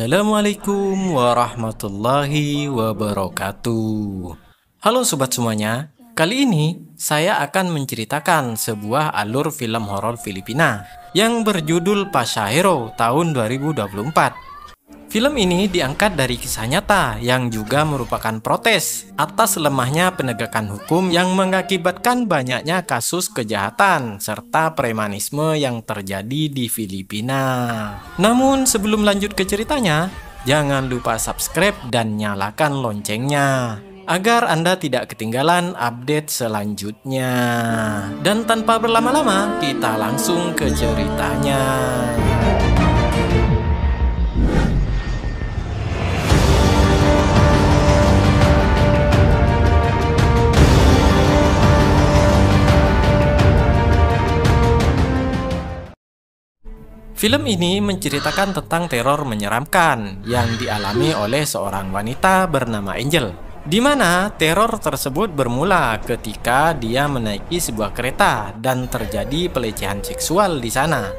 Assalamualaikum warahmatullahi wabarakatuh. Halo sobat semuanya, kali ini saya akan menceritakan sebuah alur film horor Filipina yang berjudul Pasahero tahun 2024. Film ini diangkat dari kisah nyata yang juga merupakan protes atas lemahnya penegakan hukum yang mengakibatkan banyaknya kasus kejahatan serta premanisme yang terjadi di Filipina. Namun sebelum lanjut ke ceritanya, jangan lupa subscribe dan nyalakan loncengnya agar Anda tidak ketinggalan update selanjutnya. Dan tanpa berlama-lama, kita langsung ke ceritanya. Film ini menceritakan tentang teror menyeramkan yang dialami oleh seorang wanita bernama Angel, di mana teror tersebut bermula ketika dia menaiki sebuah kereta dan terjadi pelecehan seksual di sana.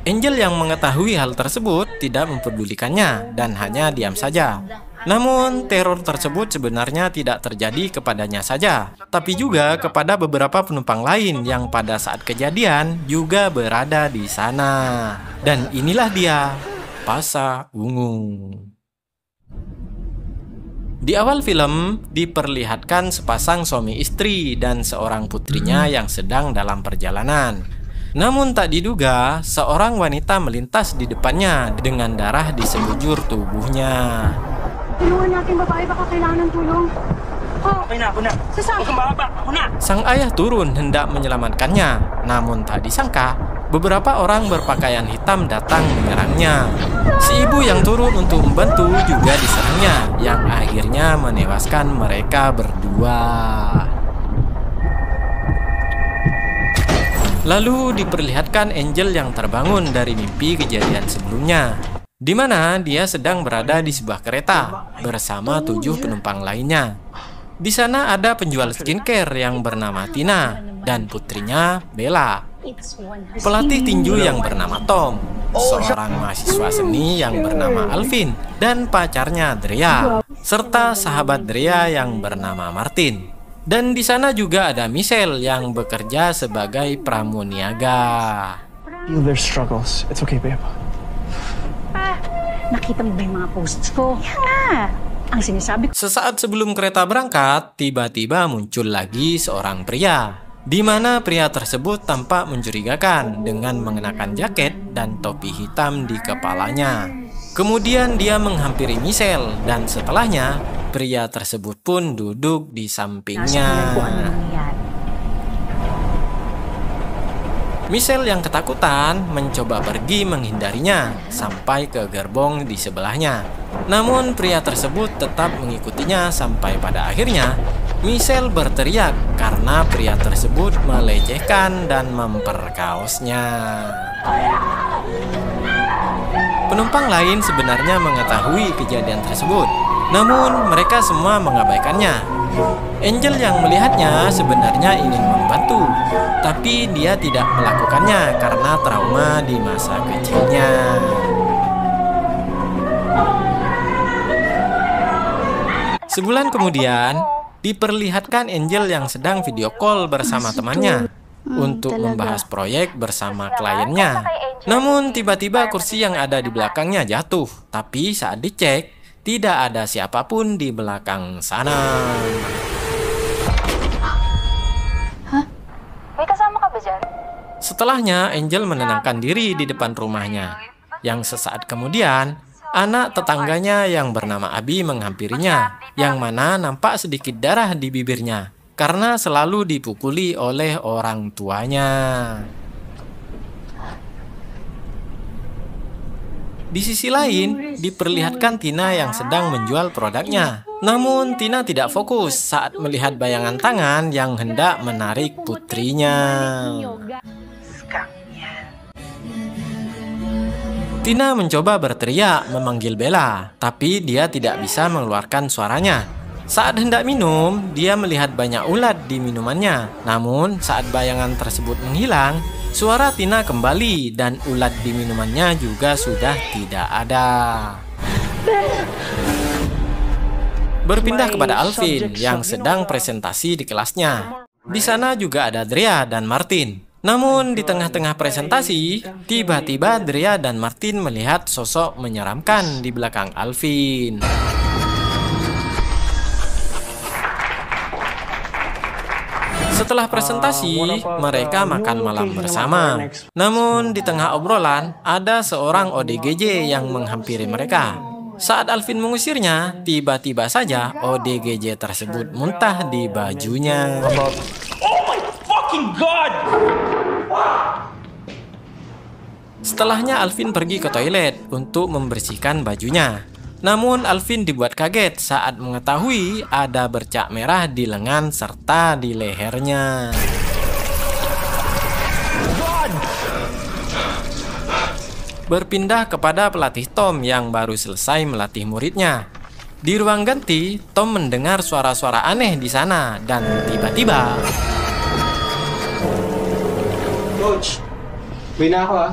Angel yang mengetahui hal tersebut tidak mempedulikannya dan hanya diam saja. Namun, teror tersebut sebenarnya tidak terjadi kepadanya saja, tapi juga kepada beberapa penumpang lain yang pada saat kejadian juga berada di sana. Dan inilah dia, Pasa Ungu. Di awal film, diperlihatkan sepasang suami istri dan seorang putrinya yang sedang dalam perjalanan. Namun tak diduga, seorang wanita melintas di depannya dengan darah di sekujur tubuhnya. Tulungan natin babae, baka kailangan ng tulong. Okay na, ako na. Huwag kang bababa, ako na. Sang ayah turun hendak menyelamatkannya, namun tak disangka beberapa orang berpakaian hitam datang menyerangnya. Si ibu yang turun untuk membantu juga diserangnya, yang akhirnya menewaskan mereka berdua. Lalu diperlihatkan Angel yang terbangun dari mimpi kejadian sebelumnya, di mana dia sedang berada di sebuah kereta bersama 7 penumpang lainnya. Di sana ada penjual skincare yang bernama Tina dan putrinya Bella, pelatih tinju yang bernama Tom, seorang mahasiswa seni yang bernama Alvin, dan pacarnya Drea, serta sahabat Drea yang bernama Martin. Dan di sana juga ada Michelle yang bekerja sebagai pramuniaga. Feel their struggles. It's okay, babe. Nakita mo ba yung mga posts ko? Yan nga. Ang sinasabi ko. Sesaat sebelum kereta berangkat, tiba-tiba muncul lagi seorang pria, di mana pria tersebut tampak mencurigakan dengan mengenakan jaket dan topi hitam di kepalanya. Kemudian dia menghampiri Michelle dan setelahnya pria tersebut pun duduk di sampingnya. Michelle yang ketakutan mencoba pergi menghindarinya sampai ke gerbong di sebelahnya. Namun pria tersebut tetap mengikutinya sampai pada akhirnya Michelle berteriak karena pria tersebut melecehkan dan memperkaosnya. Penumpang lain sebenarnya mengetahui kejadian tersebut, namun mereka semua mengabaikannya. Angel yang melihatnya sebenarnya ingin membantu, tapi dia tidak melakukannya karena trauma di masa kecilnya. Sebulan kemudian, diperlihatkan Angel yang sedang video call bersama temannya untuk membahas proyek bersama kliennya. Namun tiba-tiba kursi yang ada di belakangnya jatuh, tapi saat dicek, tidak ada siapapun di belakang sana. Hah? May kasama ka ba dyan? Setelahnya, Angel menenangkan diri di depan rumahnya. Yang sesaat kemudian, anak tetangganya yang bernama Abi menghampirinya, yang mana nampak sedikit darah di bibirnya, karena selalu dipukuli oleh orang tuanya. Di sisi lain, diperlihatkan Tina yang sedang menjual produknya. Namun, Tina tidak fokus saat melihat bayangan tangan yang hendak menarik putrinya. Tina mencoba berteriak memanggil Bella, tapi dia tidak bisa mengeluarkan suaranya. Saat hendak minum, dia melihat banyak ulat di minumannya. Namun, saat bayangan tersebut menghilang, suara Tina kembali dan ulat di minumannya juga sudah tidak ada. Berpindah kepada Alvin yang sedang presentasi di kelasnya. Di sana juga ada Drea dan Martin. Namun di tengah-tengah presentasi, tiba-tiba Drea dan Martin melihat sosok menyeramkan di belakang Alvin. Setelah presentasi, mereka makan malam bersama. Namun di tengah obrolan, ada seorang ODGJ yang menghampiri mereka. Saat Alvin mengusirnya, tiba-tiba saja ODGJ tersebut muntah di bajunya. Oh my fucking god! Setelahnya Alvin pergi ke toilet untuk membersihkan bajunya. Namun Alvin dibuat kaget saat mengetahui ada bercak merah di lengan serta di lehernya. Berpindah kepada pelatih Tom yang baru selesai melatih muridnya. Di ruang ganti, Tom mendengar suara-suara aneh di sana dan tiba-tiba, Coach, bina ako ah.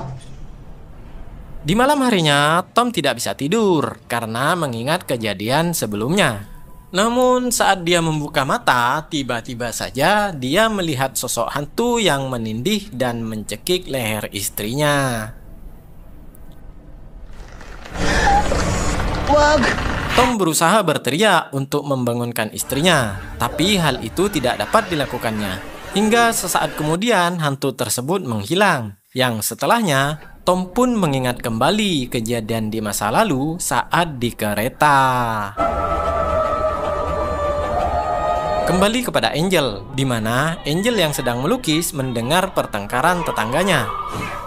di malam harinya, Tom tidak bisa tidur karena mengingat kejadian sebelumnya. Namun saat dia membuka mata, tiba-tiba saja dia melihat sosok hantu yang menindih dan mencekik leher istrinya. Wag! Tom berusaha berteriak untuk membangunkan istrinya, tapi hal itu tidak dapat dilakukannya. Hingga sesaat kemudian hantu tersebut menghilang, yang setelahnya Tom pun mengingat kembali kejadian di masa lalu saat di kereta. Kembali kepada Angel, di mana Angel yang sedang melukis mendengar pertengkaran tetangganya.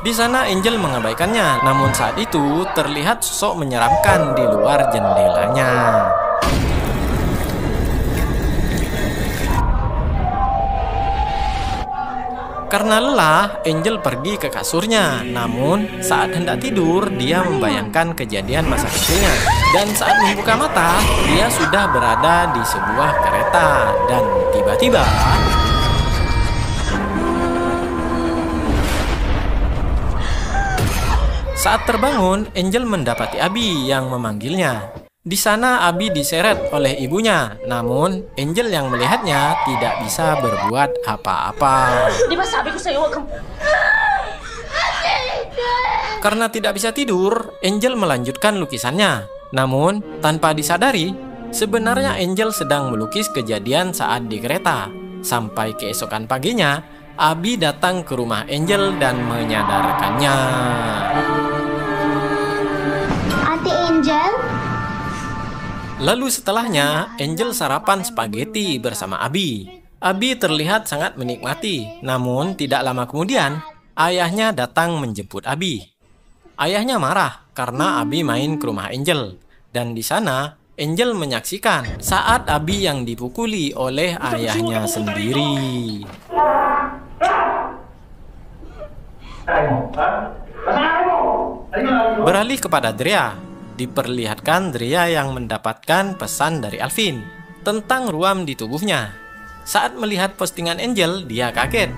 Di sana Angel mengabaikannya, namun saat itu terlihat sosok menyeramkan di luar jendelanya. Karena lelah, Angel pergi ke kasurnya. Namun, saat hendak tidur, dia membayangkan kejadian masa kecilnya. Dan saat membuka mata, dia sudah berada di sebuah kereta. Dan tiba-tiba, saat terbangun, Angel mendapati Abby yang memanggilnya. Di sana Abby diseret oleh ibunya, namun Angel yang melihatnya tidak bisa berbuat apa-apa. Karena tidak bisa tidur, Angel melanjutkan lukisannya. Namun, tanpa disadari, sebenarnya Angel sedang melukis kejadian saat di kereta. Sampai keesokan paginya, Abby datang ke rumah Angel dan menyadarkannya. Ate Angel? Lalu setelahnya, Angel sarapan spaghetti bersama Abby. Abby terlihat sangat menikmati, namun tidak lama kemudian, ayahnya datang menjemput Abby. Ayahnya marah karena Abby main ke rumah Angel, dan di sana Angel menyaksikan saat Abby yang dipukuli oleh ayahnya sendiri. Beralih kepada Drea, diperlihatkan Drea yang mendapatkan pesan dari Alvin tentang ruam di tubuhnya. Saat melihat postingan Angel, dia kaget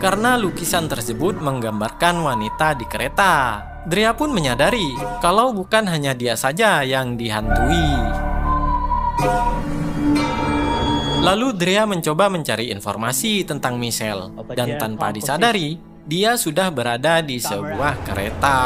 karena lukisan tersebut menggambarkan wanita di kereta. Drea pun menyadari kalau bukan hanya dia saja yang dihantui. Lalu Drea mencoba mencari informasi tentang Michelle, dan tanpa disadari, dia sudah berada di sebuah kereta.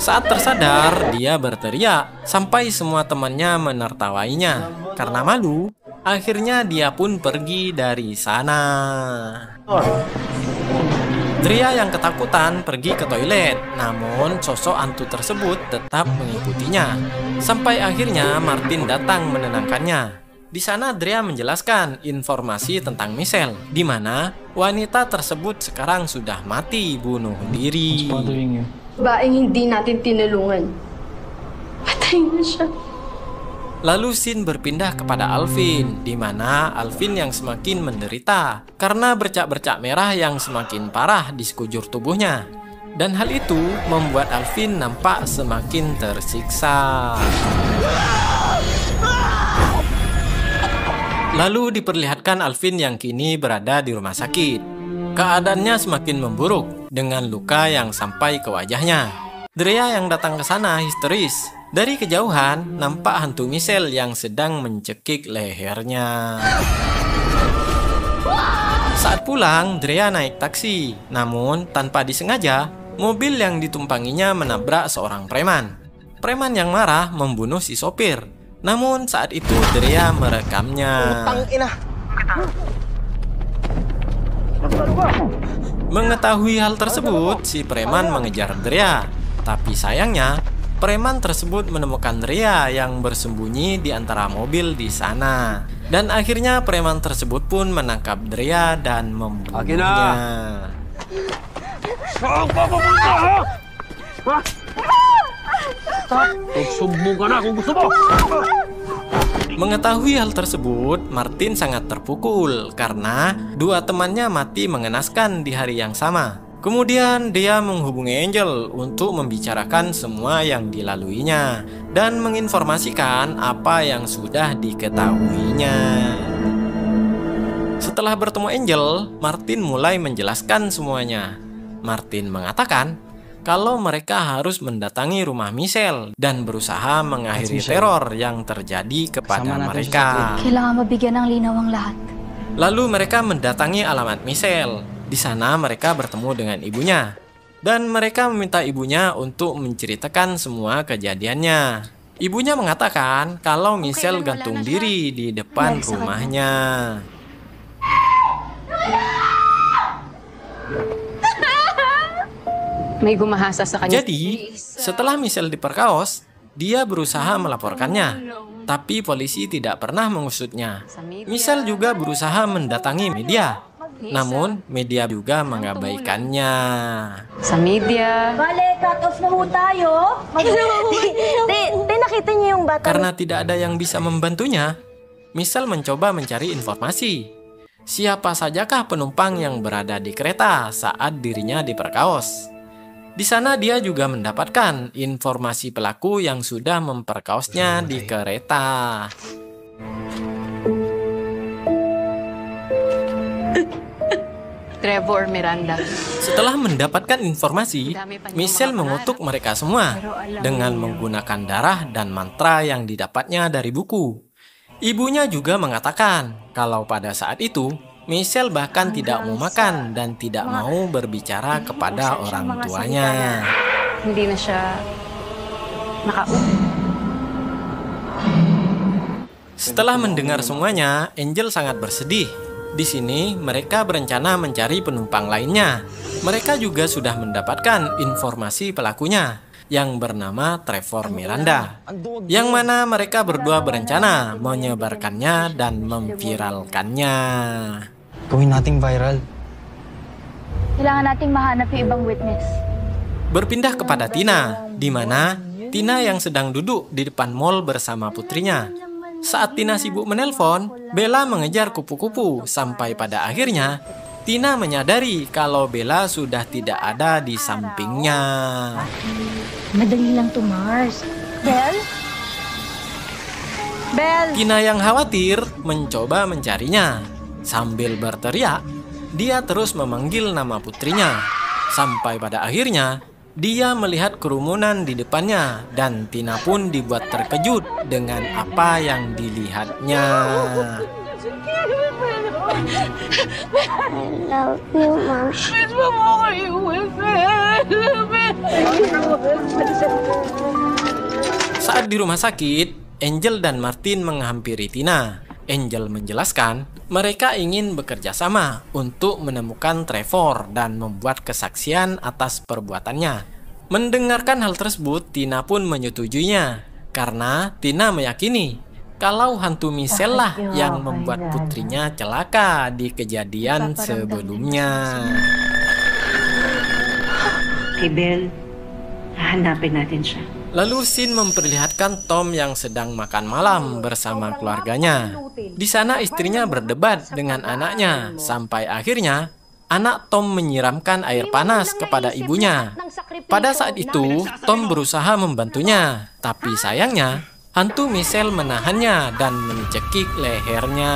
Saat tersadar, dia berteriak sampai semua temannya menertawainya. Karena malu, akhirnya dia pun pergi dari sana. Drea yang ketakutan pergi ke toilet, namun sosok hantu tersebut tetap mengikutinya. Sampai akhirnya Martin datang menenangkannya. Di sana Drea menjelaskan informasi tentang Michelle, di mana wanita tersebut sekarang sudah mati bunuh diri. Baing hindi natin tinulungan. Patayin na siya. Lalu scene berpindah kepada Alvin, di mana Alvin yang semakin menderita karena bercak-bercak merah yang semakin parah di sekujur tubuhnya. Dan hal itu membuat Alvin nampak semakin tersiksa. Lalu diperlihatkan Alvin yang kini berada di rumah sakit. Keadaannya semakin memburuk dengan luka yang sampai ke wajahnya. Drea yang datang ke sana histeris. Dari kejauhan nampak hantu Michelle yang sedang mencekik lehernya. Saat pulang, Drea naik taksi. Namun tanpa disengaja, mobil yang ditumpanginya menabrak seorang preman. Preman yang marah membunuh si sopir. Namun saat itu Drea merekamnya. Mengetahui hal tersebut, si preman mengejar Drea. Tapi sayangnya, preman tersebut menemukan Drea yang bersembunyi di antara mobil di sana. Dan akhirnya preman tersebut pun menangkap Drea dan membunuhnya. Mengetahui hal tersebut, Martin sangat terpukul karena dua temannya mati mengenaskan di hari yang sama. Kemudian dia menghubungi Angel untuk membicarakan semua yang dilaluinya dan menginformasikan apa yang sudah diketahuinya. Setelah bertemu Angel, Martin mulai menjelaskan semuanya. Martin mengatakan kalau mereka harus mendatangi rumah Michelle dan berusaha mengakhiri teror yang terjadi kepada mereka. Kailangan mabigyan ng linaw ang lahat. Lalu mereka mendatangi alamat Michelle. Di sana mereka bertemu dengan ibunya. Dan mereka meminta ibunya untuk menceritakan semua kejadiannya. Ibunya mengatakan kalau Michelle gantung diri di depan rumahnya. May gumahasa sa kanya. Jadi, setelah Michelle diperkaos, dia berusaha melaporkannya. Tapi polisi tidak pernah mengusutnya. Michelle juga berusaha mendatangi media. Namun, media juga mengabaikannya. Sa media. Bale, cut off na ho tayo. Nakita niyo yung bata. Karena tidak ada yang bisa membantunya, Michelle mencoba mencari informasi. Siapa sajakah penumpang yang berada di kereta saat dirinya diperkaos? Di sana dia juga mendapatkan informasi pelaku yang sudah memperkaosnya di kereta. Trevor Miranda. Setelah mendapatkan informasi, Michelle mengutuk mereka semua dengan menggunakan darah dan mantra yang didapatnya dari buku. Ibunya juga mengatakan kalau pada saat itu Michelle bahkan tidak mau makan dan tidak mau berbicara kepada orang tuanya. Hindi na siya nakaupo. Setelah mendengar semuanya, Angel sangat bersedih. Di sini mereka berencana mencari penumpang lainnya. Mereka juga sudah mendapatkan informasi pelakunya yang bernama Trevor Miranda, yang mana mereka berdua berencana menyebarkannya dan memviralkannya. Gawin nating viral. Kailangan nating mahanap yung ibang witness. Berpindah kepada Tina, di mana Tina yang sedang duduk di depan mall bersama putrinya. Saat Tina sibuk menelpon, Bella mengejar kupu-kupu sampai pada akhirnya Tina menyadari kalau Bella sudah tidak ada di sampingnya. Madali lang to, Mars. Belle? Belle! Tina yang khawatir mencoba mencarinya. Sambil berteriak, dia terus memanggil nama putrinya. Sampai pada akhirnya, dia melihat kerumunan di depannya dan Tina pun dibuat terkejut dengan apa yang dilihatnya. I love you, Mom. Saat di rumah sakit, Angel dan Martin menghampiri Tina. Angel menjelaskan mereka ingin bekerja sama untuk menemukan Trevor dan membuat kesaksian atas perbuatannya. Mendengarkan hal tersebut, Tina pun menyetujuinya karena Tina meyakini kalau hantu Michelle lah yang membuat putrinya celaka di kejadian sebelumnya. Kay Belle, hahanapin natin siya. Lalu scene memperlihatkan Tom yang sedang makan malam bersama keluarganya. Di sana istrinya berdebat dengan anaknya sampai akhirnya anak Tom menyiramkan air panas kepada ibunya. Pada saat itu, Tom berusaha membantunya, tapi sayangnya hantu Michelle menahannya dan mencekik lehernya.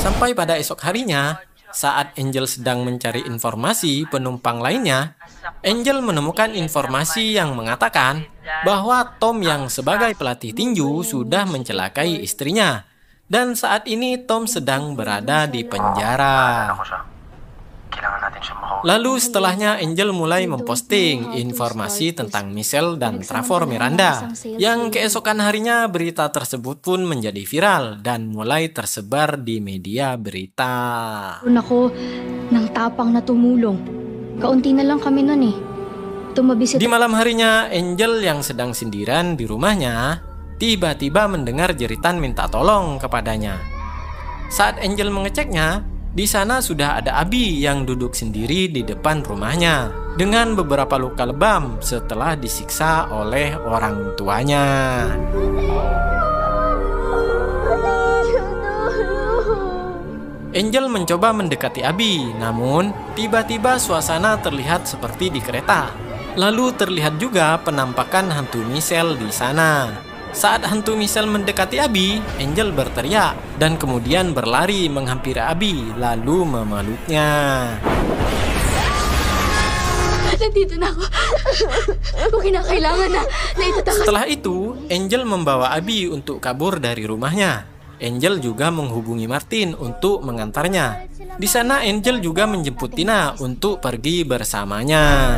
Sampai pada esok harinya, saat Angel sedang mencari informasi penumpang lainnya, Angel menemukan informasi yang mengatakan bahwa Tom yang sebagai pelatih tinju sudah mencelakai istrinya. Dan saat ini Tom sedang berada di penjara. Lalu setelahnya Angel mulai memposting informasi tentang Michelle dan Trevor Miranda. Yang keesokan harinya berita tersebut pun menjadi viral dan mulai tersebar di media berita. Ako, nang tapang na tumulong. Kaunti na lang kami nun eh. Tumabi Di malam harinya, Angel yang sedang sindiran di rumahnya tiba-tiba mendengar jeritan minta tolong kepadanya. Saat Angel mengeceknya, di sana sudah ada Abi yang duduk sendiri di depan rumahnya dengan beberapa luka lebam setelah disiksa oleh orang tuanya. Angel mencoba mendekati Abi, namun tiba-tiba suasana terlihat seperti di kereta. Lalu terlihat juga penampakan hantu Michelle di sana. Saat hantu Michelle mendekati Abi, Angel berteriak dan kemudian berlari menghampiri Abi lalu memeluknya. Nandito na ako. Kung kinakailangan na itatakas. Setelah itu, Angel membawa Abi untuk kabur dari rumahnya. Angel juga menghubungi Martin untuk mengantarnya. Di sana Angel juga menjemput Tina untuk pergi bersamanya.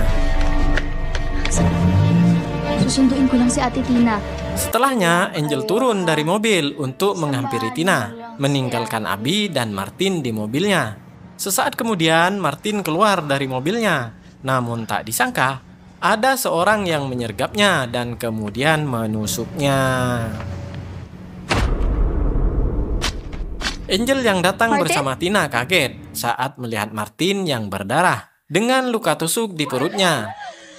Susunduin ko lang si Ate Tina. Setelahnya, Angel turun dari mobil untuk menghampiri Tina, meninggalkan Abi dan Martin di mobilnya. Sesaat kemudian, Martin keluar dari mobilnya. Namun tak disangka, ada seorang yang menyergapnya dan kemudian menusuknya. Angel yang datang bersama Tina kaget saat melihat Martin yang berdarah dengan luka tusuk di perutnya.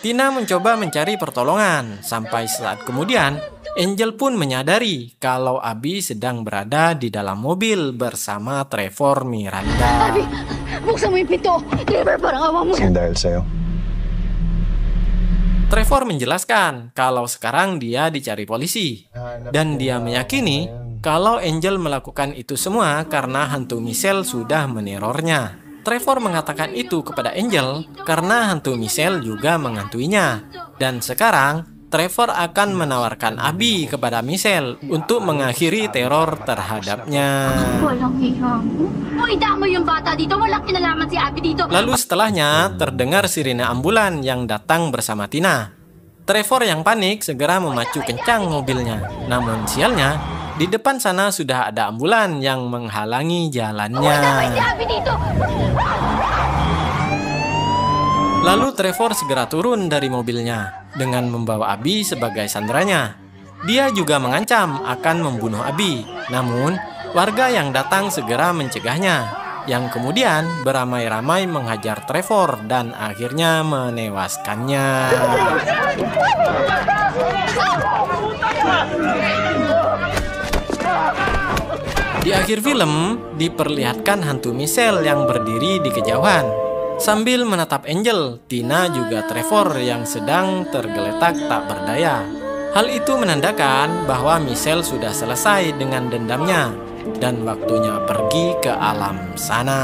Tina mencoba mencari pertolongan, sampai saat kemudian Angel pun menyadari kalau Abi sedang berada di dalam mobil bersama Trevor Miranda. Abi, buksan mo yung pinto. Trevor, parang awa mo. Dahil sa'yo. Trevor menjelaskan kalau sekarang dia dicari polisi. Dan dia meyakini kalau Angel melakukan itu semua karena hantu Michelle sudah menerornya. Trevor mengatakan itu kepada Angel karena hantu Michelle juga menghantuinya. Dan sekarang Trevor akan menawarkan Abi kepada Michelle untuk mengakhiri teror terhadapnya. Walang hiya mo. Uy, damo yung bata dito. Walang kinalaman si Abi dito. Lalu setelahnya terdengar sirine ambulan yang datang bersama Tina. Trevor yang panik segera memacu kencang mobilnya. Namun sialnya, di depan sana sudah ada ambulan yang menghalangi jalannya. Lalu Trevor segera turun dari mobilnya dengan membawa Abi sebagai sandranya. Dia juga mengancam akan membunuh Abi. Namun, warga yang datang segera mencegahnya, yang kemudian beramai-ramai menghajar Trevor dan akhirnya menewaskannya. Di akhir film, diperlihatkan hantu Michelle yang berdiri di kejauhan. Sambil menatap Angel, Tina juga Trevor yang sedang tergeletak tak berdaya. Hal itu menandakan bahwa Michelle sudah selesai dengan dendamnya dan waktunya pergi ke alam sana.